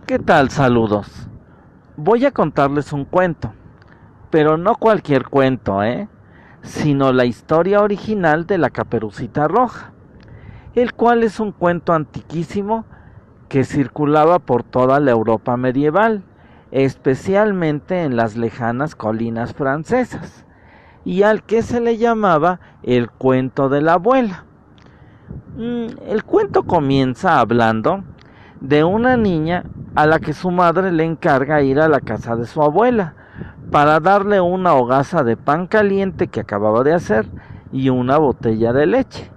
¿Qué tal? Saludos. Voy a contarles un cuento, pero no cualquier cuento, sino la historia original de la Caperucita Roja, el cual es un cuento antiquísimo que circulaba por toda la Europa medieval, especialmente en las lejanas colinas francesas, y al que se le llamaba el cuento de la abuela. El cuento comienza hablando de una niña a la que su madre le encarga ir a la casa de su abuela para darle una hogaza de pan caliente que acababa de hacer y una botella de leche.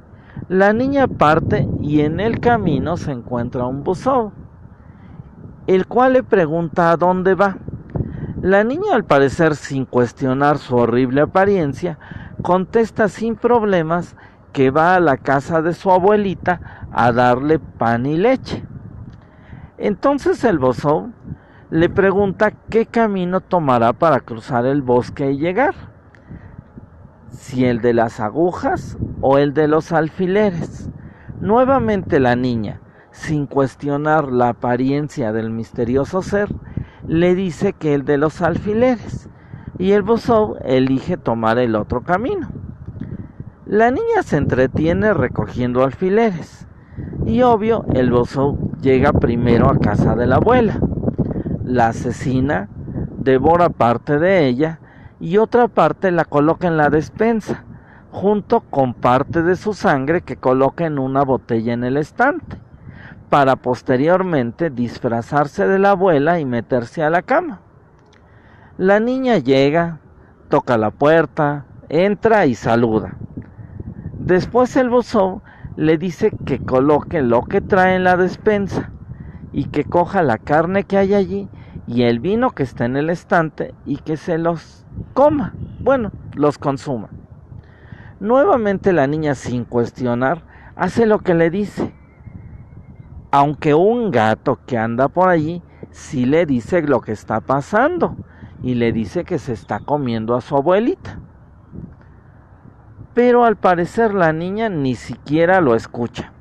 La niña parte y en el camino se encuentra un buzón, el cual le pregunta a dónde va. La niña, al parecer sin cuestionar su horrible apariencia, contesta sin problemas que va a la casa de su abuelita a darle pan y leche. Entonces el buzón le pregunta qué camino tomará para cruzar el bosque y llegar, si el de las agujas o el de los alfileres. Nuevamente la niña, sin cuestionar la apariencia del misterioso ser, le dice que el de los alfileres, y el buzón elige tomar el otro camino. La niña se entretiene recogiendo alfileres, y obvio el buzón llega primero a casa de la abuela. La asesina, devora parte de ella y otra parte la coloca en la despensa, junto con parte de su sangre que coloca en una botella en el estante, para posteriormente disfrazarse de la abuela y meterse a la cama. La niña llega, toca la puerta, entra y saluda. Después el buzón le dice que coloque lo que trae en la despensa y que coja la carne que hay allí y el vino que está en el estante y que se los coma, los consuma. Nuevamente la niña, sin cuestionar, hace lo que le dice, aunque un gato que anda por allí sí le dice lo que está pasando y le dice que se está comiendo a su abuelita. Pero al parecer la niña ni siquiera lo escucha.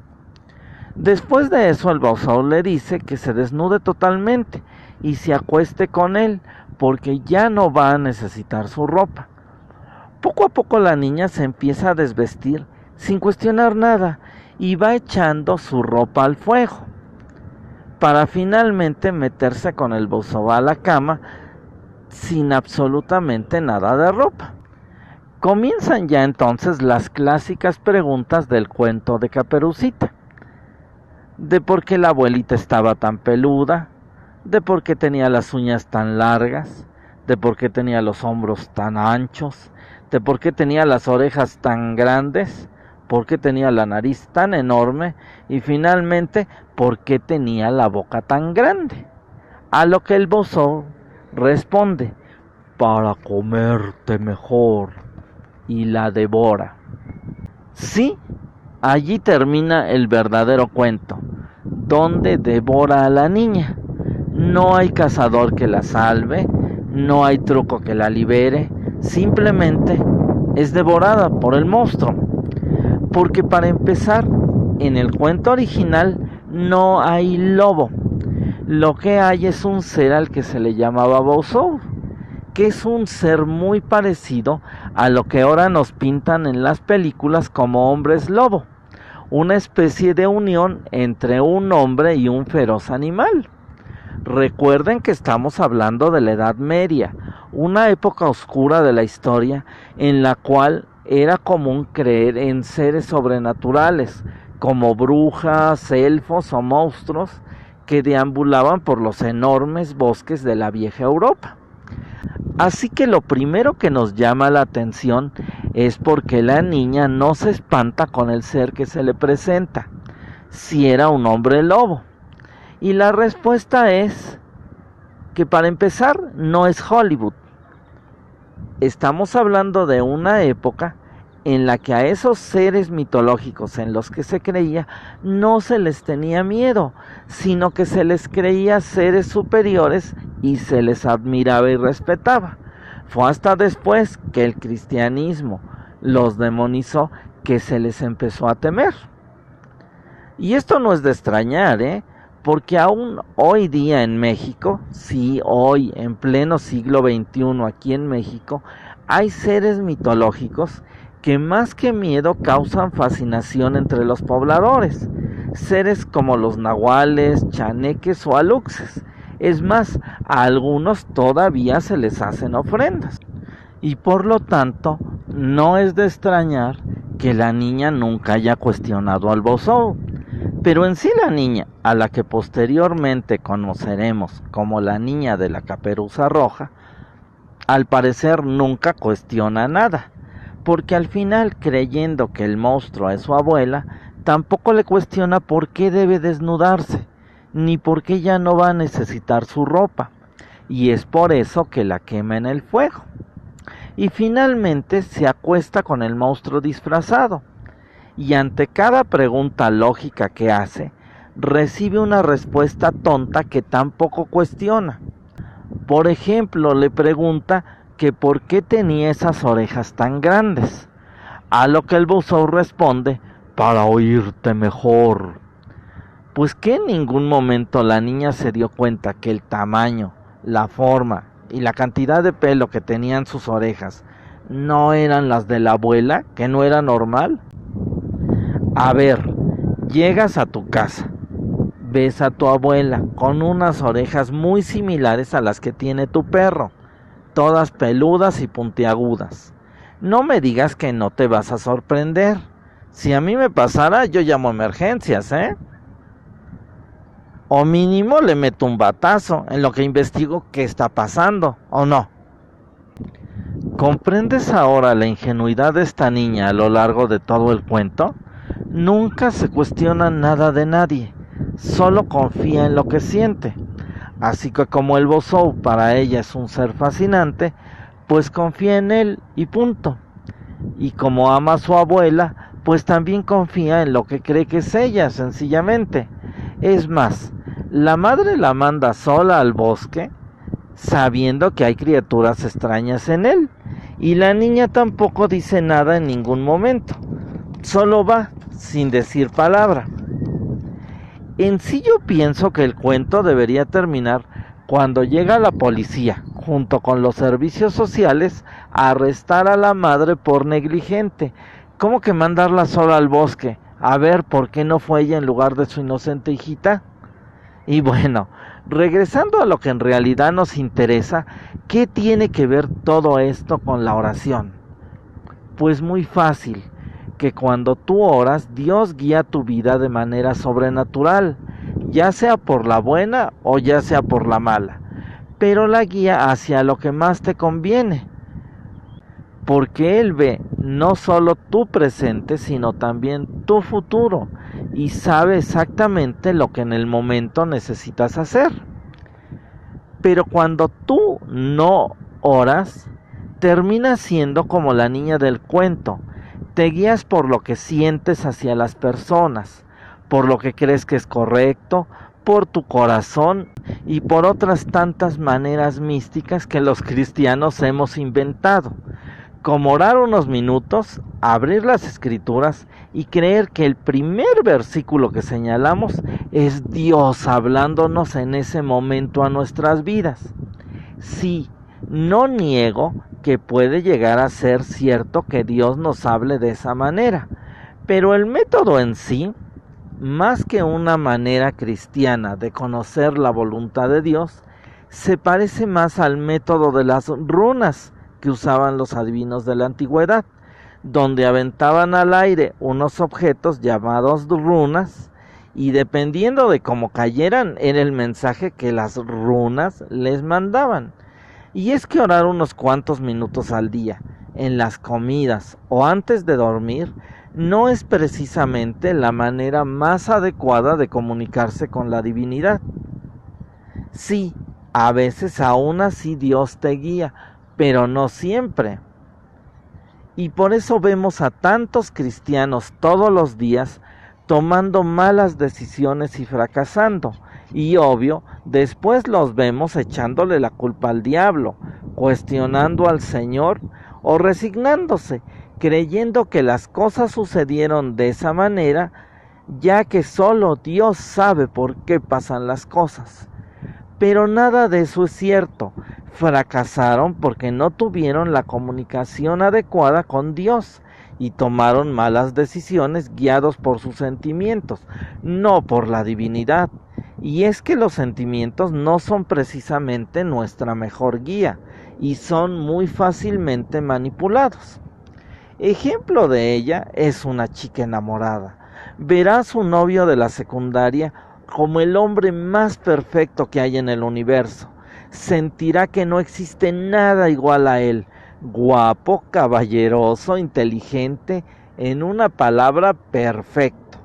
Después de eso el buzón le dice que se desnude totalmente y se acueste con él porque ya no va a necesitar su ropa. Poco a poco la niña se empieza a desvestir sin cuestionar nada y va echando su ropa al fuego para finalmente meterse con el buzón a la cama sin absolutamente nada de ropa. Comienzan ya entonces las clásicas preguntas del cuento de Caperucita, de por qué la abuelita estaba tan peluda, de por qué tenía las uñas tan largas, de por qué tenía los hombros tan anchos, de por qué tenía las orejas tan grandes, por qué tenía la nariz tan enorme y finalmente por qué tenía la boca tan grande. A lo que el buzón responde, para comerte mejor, y la devora. Sí, allí termina el verdadero cuento, donde devora a la niña. No hay cazador que la salve, no hay truco que la libere, simplemente es devorada por el monstruo. Porque para empezar, en el cuento original no hay lobo. Lo que hay es un ser al que se le llamaba Buzón, que es un ser muy parecido a lo que ahora nos pintan en las películas como hombres lobo, una especie de unión entre un hombre y un feroz animal. Recuerden que estamos hablando de la Edad Media, una época oscura de la historia en la cual era común creer en seres sobrenaturales, como brujas, elfos o monstruos que deambulaban por los enormes bosques de la vieja Europa. Así que lo primero que nos llama la atención es por qué la niña no se espanta con el ser que se le presenta, si era un hombre lobo. Y la respuesta es que para empezar no es Hollywood. Estamos hablando de una época en la que a esos seres mitológicos en los que se creía no se les tenía miedo, sino que se les creía seres superiores y se les admiraba y respetaba. Fue hasta después que el cristianismo los demonizó que se les empezó a temer. Y esto no es de extrañar, porque aún hoy día en México, sí, hoy en pleno siglo XXI aquí en México, hay seres mitológicos que más que miedo causan fascinación entre los pobladores, seres como los nahuales, chaneques o aluxes. Es más, a algunos todavía se les hacen ofrendas. Y por lo tanto, no es de extrañar que la niña nunca haya cuestionado al Bozou. Pero en sí la niña, a la que posteriormente conoceremos como la niña de la caperuza roja, al parecer nunca cuestiona nada, porque al final, creyendo que el monstruo es su abuela, tampoco le cuestiona por qué debe desnudarse, ni por qué ya no va a necesitar su ropa, y es por eso que la quema en el fuego. Y finalmente se acuesta con el monstruo disfrazado, y ante cada pregunta lógica que hace, recibe una respuesta tonta que tampoco cuestiona. Por ejemplo, le pregunta que por qué tenía esas orejas tan grandes, a lo que el Bozou responde: para oírte mejor. Pues que en ningún momento la niña se dio cuenta que el tamaño, la forma y la cantidad de pelo que tenían sus orejas no eran las de la abuela, que no era normal. A ver, llegas a tu casa, ves a tu abuela con unas orejas muy similares a las que tiene tu perro, todas peludas y puntiagudas. No me digas que no te vas a sorprender. Si a mí me pasara, yo llamo a emergencias, ¿eh? O mínimo le meto un batazo en lo que investigo qué está pasando, ¿o no? ¿Comprendes ahora la ingenuidad de esta niña a lo largo de todo el cuento? Nunca se cuestiona nada de nadie, solo confía en lo que siente. Así que como el Bozou para ella es un ser fascinante, pues confía en él y punto. Y como ama a su abuela, pues también confía en lo que cree que es ella, sencillamente. Es más, la madre la manda sola al bosque, sabiendo que hay criaturas extrañas en él, y la niña tampoco dice nada en ningún momento, solo va sin decir palabra. En sí yo pienso que el cuento debería terminar cuando llega la policía, junto con los servicios sociales, a arrestar a la madre por negligente. ¿Cómo que mandarla sola al bosque? A ver por qué no fue ella en lugar de su inocente hijita. Y bueno, regresando a lo que en realidad nos interesa, ¿qué tiene que ver todo esto con la oración? Pues muy fácil, que cuando tú oras, Dios guía tu vida de manera sobrenatural, ya sea por la buena o ya sea por la mala, pero la guía hacia lo que más te conviene, porque Él ve no solo tu presente, sino también tu futuro, y sabe exactamente lo que en el momento necesitas hacer. Pero cuando tú no oras, terminas siendo como la niña del cuento. Te guías por lo que sientes hacia las personas, por lo que crees que es correcto, por tu corazón y por otras tantas maneras místicas que los cristianos hemos inventado, como orar unos minutos, abrir las escrituras y creer que el primer versículo que señalamos es Dios hablándonos en ese momento a nuestras vidas. Sí, no niego que puede llegar a ser cierto que Dios nos hable de esa manera, pero el método en sí, más que una manera cristiana de conocer la voluntad de Dios, se parece más al método de las runas que usaban los adivinos de la antigüedad, donde aventaban al aire unos objetos llamados runas, y dependiendo de cómo cayeran era el mensaje que las runas les mandaban. Y es que orar unos cuantos minutos al día, en las comidas o antes de dormir, no es precisamente la manera más adecuada de comunicarse con la divinidad. Sí, a veces aún así Dios te guía, pero no siempre. Y por eso vemos a tantos cristianos todos los días tomando malas decisiones y fracasando. Y obvio, después los vemos echándole la culpa al diablo, cuestionando al Señor o resignándose, creyendo que las cosas sucedieron de esa manera ya que solo Dios sabe por qué pasan las cosas. Pero nada de eso es cierto. Fracasaron porque no tuvieron la comunicación adecuada con Dios y tomaron malas decisiones guiados por sus sentimientos, no por la divinidad. Y es que los sentimientos no son precisamente nuestra mejor guía y son muy fácilmente manipulados. Ejemplo de ella es una chica enamorada. Verá a su novio de la secundaria como el hombre más perfecto que hay en el universo. Sentirá que no existe nada igual a él. Guapo, caballeroso, inteligente, en una palabra, perfecto.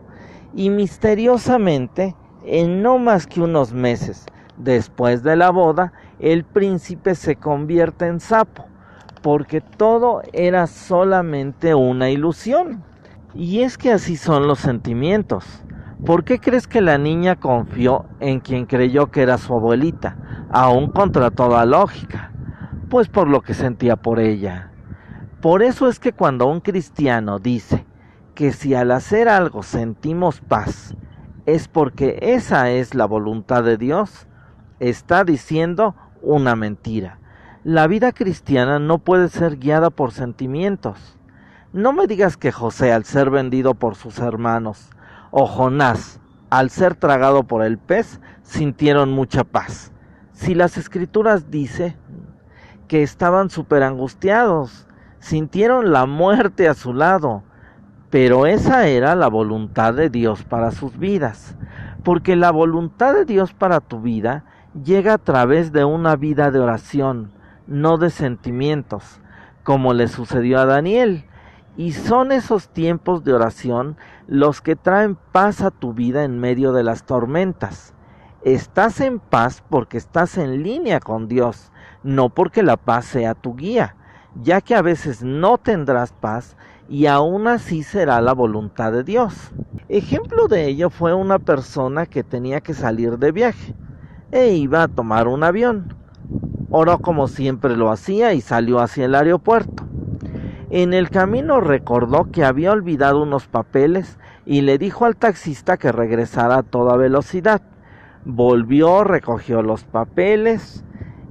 Y misteriosamente, en no más que unos meses después de la boda, el príncipe se convierte en sapo, porque todo era solamente una ilusión. Y es que así son los sentimientos. ¿Por qué crees que la niña confió en quien creyó que era su abuelita, aún contra toda lógica? Pues por lo que sentía por ella. Por eso es que cuando un cristiano dice que si al hacer algo sentimos paz, es porque esa es la voluntad de Dios, está diciendo una mentira. La vida cristiana no puede ser guiada por sentimientos. No me digas que José, al ser vendido por sus hermanos, o Jonás, al ser tragado por el pez, sintieron mucha paz. Si las escrituras dicen que estaban súper angustiados, sintieron la muerte a su lado, pero esa era la voluntad de Dios para sus vidas, porque la voluntad de Dios para tu vida llega a través de una vida de oración, no de sentimientos, como le sucedió a Daniel. Y son esos tiempos de oración los que traen paz a tu vida en medio de las tormentas. Estás en paz porque estás en línea con Dios, no porque la paz sea tu guía, ya que a veces no tendrás paz y aún así será la voluntad de Dios. Ejemplo de ello fue una persona que tenía que salir de viaje e iba a tomar un avión. Oró como siempre lo hacía y salió hacia el aeropuerto. En el camino recordó que había olvidado unos papeles y le dijo al taxista que regresara a toda velocidad. Volvió, recogió los papeles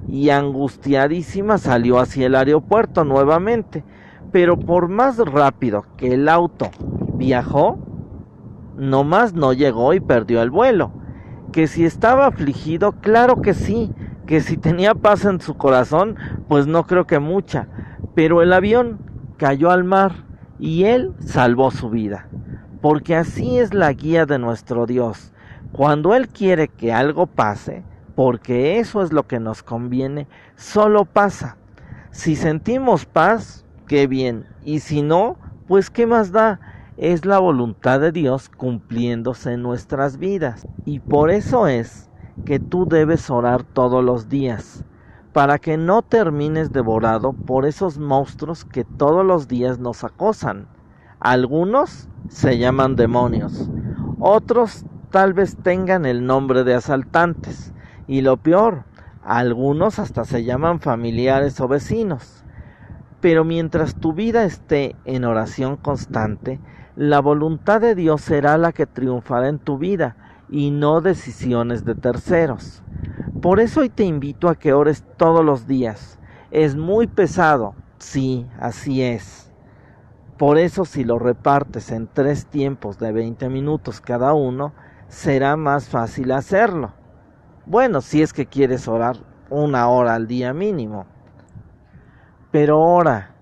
y angustiadísima salió hacia el aeropuerto nuevamente. Pero por más rápido que el auto viajó, nomás no llegó y perdió el vuelo. Que si estaba afligido, claro que sí. Que si tenía paz en su corazón, pues no creo que mucha. Pero el avión cayó al mar y él salvó su vida. Porque así es la guía de nuestro Dios. Cuando Él quiere que algo pase, porque eso es lo que nos conviene, solo pasa. Si sentimos paz, qué bien. Y si no, pues qué más da. Es la voluntad de Dios cumpliéndose en nuestras vidas. Y por eso es que tú debes orar todos los días, para que no termines devorado por esos monstruos que todos los días nos acosan. Algunos se llaman demonios, otros tal vez tengan el nombre de asaltantes, y lo peor, algunos hasta se llaman familiares o vecinos. Pero mientras tu vida esté en oración constante, la voluntad de Dios será la que triunfará en tu vida y no decisiones de terceros. Por eso hoy te invito a que ores todos los días. Es muy pesado, sí, así es. Por eso si lo repartes en 3 tiempos de 20 minutos cada uno, será más fácil hacerlo. Bueno, si es que quieres orar 1 hora al día mínimo. Pero ora,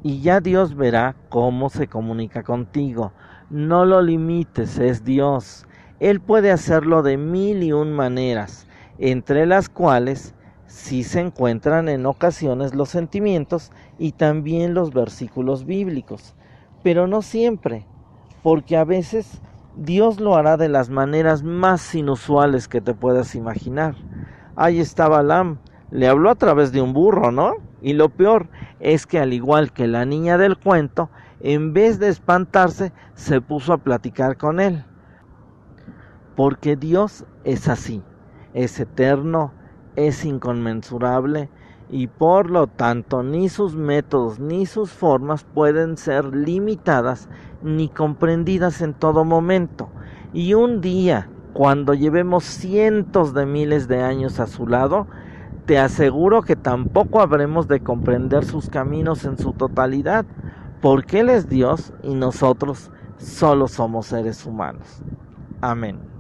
y ya Dios verá cómo se comunica contigo. No lo limites, es Dios. Él puede hacerlo de 1001 maneras, entre las cuales sí se encuentran en ocasiones los sentimientos y también los versículos bíblicos, pero no siempre, porque a veces Dios lo hará de las maneras más inusuales que te puedas imaginar. Ahí está Balaam, le habló a través de un burro, ¿no? Y lo peor es que al igual que la niña del cuento, en vez de espantarse, se puso a platicar con él. Porque Dios es así, es eterno, es inconmensurable y por lo tanto ni sus métodos ni sus formas pueden ser limitadas ni comprendidas en todo momento. Y un día, cuando llevemos cientos de miles de años a su lado, te aseguro que tampoco habremos de comprender sus caminos en su totalidad, porque Él es Dios y nosotros solo somos seres humanos. Amén.